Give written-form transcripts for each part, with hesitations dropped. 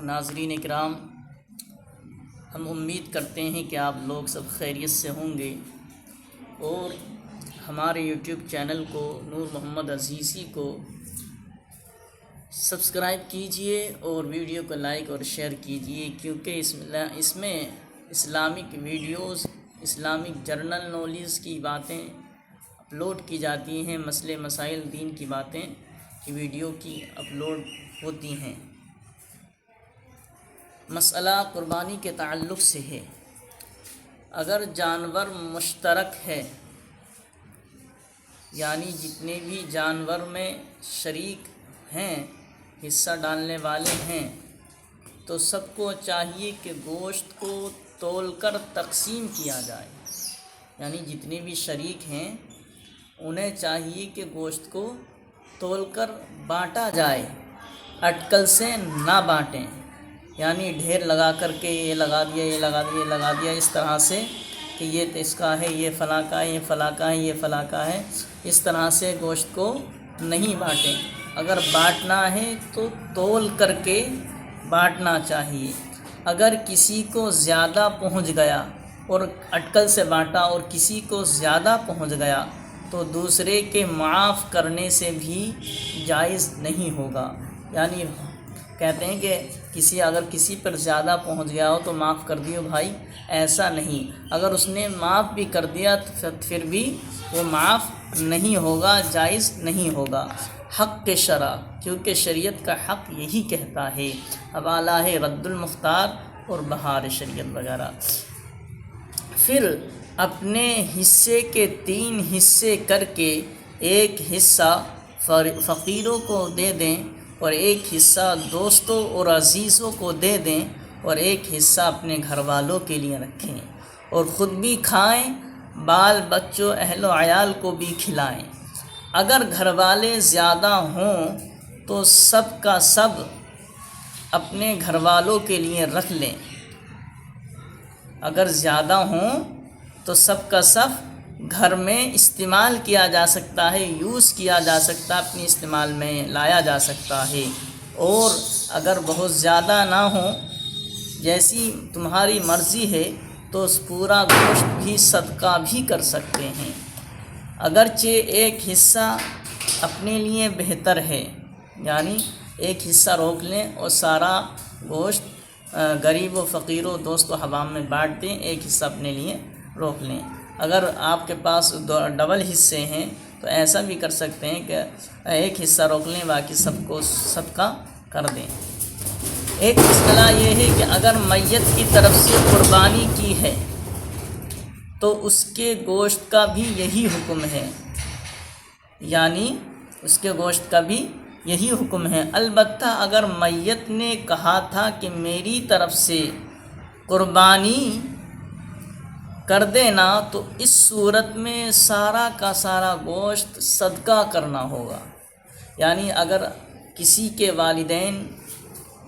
ناظرین اکرام، ہم امید کرتے ہیں کہ آپ لوگ سب خیریت سے ہوں گے اور ہمارے یوٹیوب چینل کو نور محمد عزیزی کو سبسکرائب کیجئے اور ویڈیو کو لائک اور شیئر کیجئے، کیونکہ اس میں Islamic videos, Islamic general knowledge کی باتیں اپلوڈ کی جاتی ہیں، مسئلے مسائل دین کی باتیں کی ویڈیو کی اپلوڈ ہوتی ہیں۔ مسئلہ قربانی کے تعلق سے ہے۔ اگر جانور مشترک ہے، یعنی جتنے بھی جانور میں شریک ہیں، حصہ ڈالنے والے ہیں، تو سب کو چاہیے کہ گوشت کو تول کر تقسیم کیا جائے، یعنی جتنے بھی شریک ہیں انہیں چاہیے کہ گوشت کو تول کر بانٹا جائے، اٹکل سے نہ بانٹیں، یعنی ڈھیر لگا کر کے یہ لگا دیا، یہ لگا دیا، یہ لگا دیا، اس طرح سے کہ یہ اس کا ہے، یہ فلاں کا ہے، یہ فلاں کا ہے، یہ فلاں کا ہے، اس طرح سے گوشت کو نہیں بانٹیں۔ اگر بانٹنا ہے تو تول کر کے بانٹنا چاہیے۔ اگر کسی کو زیادہ پہنچ گیا اور اٹکل سے بانٹا اور کسی کو زیادہ پہنچ گیا تو دوسرے کے معاف کرنے سے بھی جائز نہیں ہوگا، یعنی کہتے ہیں کہ اگر کسی پر زیادہ پہنچ گیا ہو تو معاف کر دیو بھائی، ایسا نہیں۔ اگر اس نے معاف بھی کر دیا تو پھر بھی وہ معاف نہیں ہوگا، جائز نہیں ہوگا۔ حق کے شرع، کیونکہ شریعت کا حق یہی کہتا ہے۔ حوالہ ہے رد المختار اور بہار شریعت وغیرہ۔ پھر اپنے حصے کے 3 حصے کر کے ایک حصہ فقیروں کو دے دیں اور ایک حصہ دوستوں اور عزیزوں کو دے دیں اور ایک حصہ اپنے گھر والوں کے لیے رکھیں اور خود بھی کھائیں، بال بچوں اہل و عیال کو بھی کھلائیں۔ اگر گھر والے زیادہ ہوں تو سب کا سب اپنے گھر والوں کے لیے رکھ لیں۔ اگر زیادہ ہوں تو سب کا سب گھر میں استعمال کیا جا سکتا ہے، یوز کیا جا سکتا ہے، اپنی استعمال میں لایا جا سکتا ہے۔ اور اگر بہت زیادہ نہ ہوں، جیسی تمہاری مرضی ہے، تو اس پورا گوشت بھی صدقہ بھی کر سکتے ہیں۔ اگرچہ ایک حصہ اپنے لیے بہتر ہے، یعنی ایک حصہ روک لیں اور سارا گوشت غریب و فقیروں دوست و حباب میں بانٹ دیں، ایک حصہ اپنے لیے روک لیں۔ اگر آپ کے پاس ڈبل حصے ہیں تو ایسا بھی کر سکتے ہیں کہ ایک حصہ روک لیں، باقی سب کو صدقہ کر دیں۔ ایک مسئلہ یہ ہے کہ اگر میت کی طرف سے قربانی کی ہے تو اس کے گوشت کا بھی یہی حکم ہے، یعنی اس کے گوشت کا بھی یہی حکم ہے۔ البتہ اگر میت نے کہا تھا کہ میری طرف سے قربانی کر دینا، تو اس صورت میں سارا کا سارا گوشت صدقہ کرنا ہوگا۔ یعنی اگر کسی کے والدین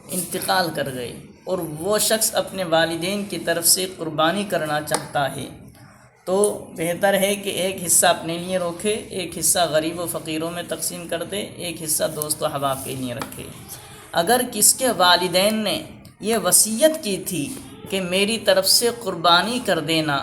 انتقال کر گئے اور وہ شخص اپنے والدین کی طرف سے قربانی کرنا چاہتا ہے تو بہتر ہے کہ ایک حصہ اپنے لیے روکے، ایک حصہ غریب و فقیروں میں تقسیم کر دے، ایک حصہ دوست و احباب کے لیے رکھے۔ اگر کس کے والدین نے یہ وصیت کی تھی کہ میری طرف سے قربانی کر دینا،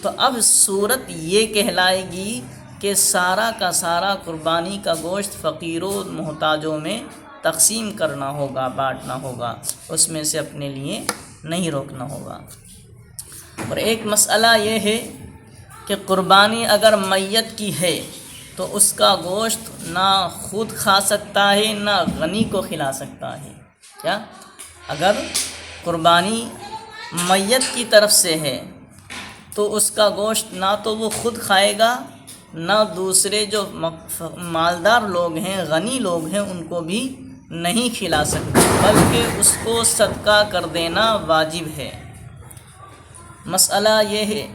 تو اب صورت یہ کہلائے گی کہ سارا کا سارا قربانی کا گوشت فقیروں محتاجوں میں تقسیم کرنا ہوگا، بانٹنا ہوگا، اس میں سے اپنے لیے نہیں روکنا ہوگا۔ اور ایک مسئلہ یہ ہے کہ قربانی اگر میت کی ہے تو اس کا گوشت نہ خود کھا سکتا ہے نہ غنی کو کھلا سکتا ہے۔ کیا؟ اگر قربانی میت کی طرف سے ہے تو اس کا گوشت نہ تو وہ خود کھائے گا، نہ دوسرے جو مالدار لوگ ہیں، غنی لوگ ہیں، ان کو بھی نہیں کھلا سکتا، بلکہ اس کو صدقہ کر دینا واجب ہے۔ مسئلہ یہ ہے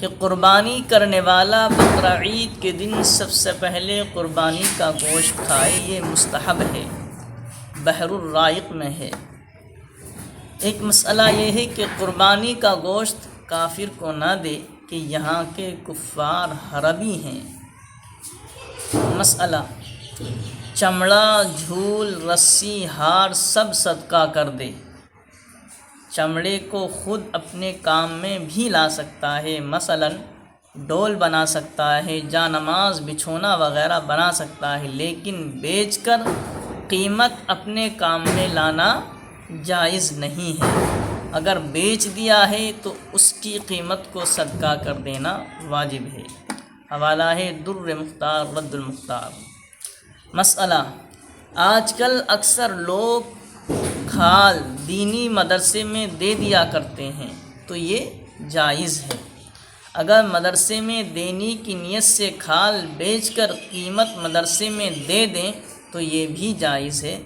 کہ قربانی کرنے والا بقرہ عید کے دن سب سے پہلے قربانی کا گوشت کھائے، یہ مستحب ہے، بحر الرائق میں ہے۔ ایک مسئلہ یہ ہے کہ قربانی کا گوشت کافر کو نہ دے کہ یہاں کے کفار حربی ہیں۔ مسئلہ چمڑا، جھول، رسی، ہار سب صدقہ کر دے، چمڑے کو خود اپنے کام میں بھی لا سکتا ہے، مثلاً ڈول بنا سکتا ہے، جا نماز بچھونا وغیرہ بنا سکتا ہے، لیکن بیچ کر قیمت اپنے کام میں لانا جائز نہیں ہے۔ اگر بیچ دیا ہے تو اس کی قیمت کو صدقہ کر دینا واجب ہے۔ حوالہ ہے در مختار رد المختار۔ مسئلہ، آج کل اکثر لوگ کھال دینی مدرسے میں دے دیا کرتے ہیں، تو یہ جائز ہے۔ اگر مدرسے میں دینے کی نیت سے کھال بیچ کر قیمت مدرسے میں دے دیں تو یہ بھی جائز ہے۔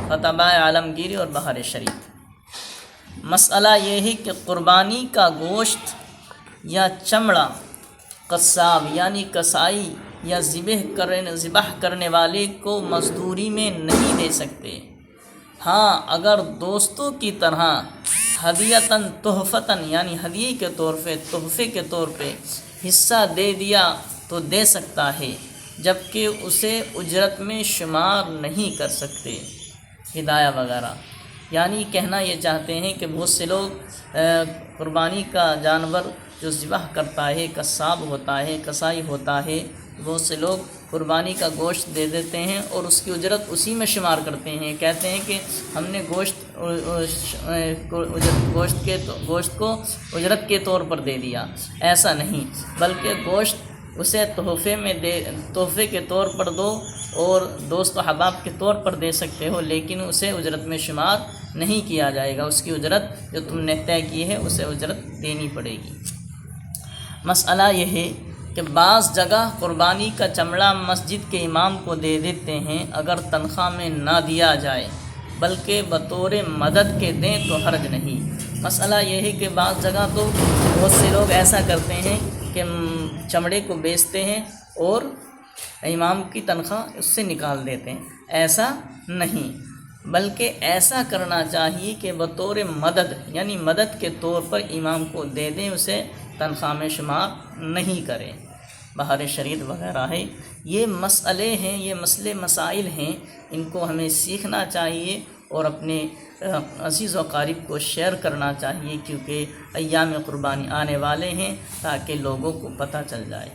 فتح عالمگیری اور بہار شریف۔ مسئلہ یہ ہے کہ قربانی کا گوشت یا چمڑا قصاب یعنی کسائی یا ذبح کرنے والے کو مزدوری میں نہیں دے سکتے۔ ہاں، اگر دوستوں کی طرح ہدیتاً تحفتاً یعنی ہدیے کے طور پہ، تحفے کے طور پہ حصہ دے دیا تو دے سکتا ہے، جبکہ اسے اجرت میں شمار نہیں کر سکتے۔ ہدایہ وغیرہ، یعنی کہنا یہ چاہتے ہیں کہ بہت سے لوگ قربانی کا جانور جو ذبح کرتا ہے، قصاب ہوتا ہے، کسائی ہوتا ہے، بہت سے لوگ قربانی کا گوشت دے دیتے ہیں اور اس کی اجرت اسی میں شمار کرتے ہیں، کہتے ہیں کہ ہم نے گوشت کو اجرت کے طور پر دے دیا۔ ایسا نہیں، بلکہ گوشت اسے تحفے کے طور پر دو اور دوست و احباب کے طور پر دے سکتے ہو، لیکن اسے اجرت میں شمار نہیں کیا جائے گا۔ اس کی اجرت جو تم نے طے کی ہے اسے اجرت دینی پڑے گی۔ مسئلہ یہ ہے کہ بعض جگہ قربانی کا چمڑا مسجد کے امام کو دے دیتے ہیں، اگر تنخواہ میں نہ دیا جائے بلکہ بطور مدد کے دیں تو حرج نہیں۔ مسئلہ یہ ہے کہ بعض جگہ تو بہت سے لوگ ایسا کرتے ہیں کہ چمڑے کو بیچتے ہیں اور امام کی تنخواہ اس سے نکال دیتے ہیں۔ ایسا نہیں، بلکہ ایسا کرنا چاہیے کہ بطور مدد یعنی مدد کے طور پر امام کو دے دیں، اسے تنخواہ میں شمار نہیں کریں۔ بہار شریعت وغیرہ ہے۔ یہ مسئلے ہیں، یہ مسائل ہیں، ان کو ہمیں سیکھنا چاہیے اور اپنے عزیز و قریب کو شیئر کرنا چاہیے، کیونکہ ایام قربانی آنے والے ہیں، تاکہ لوگوں کو پتہ چل جائے۔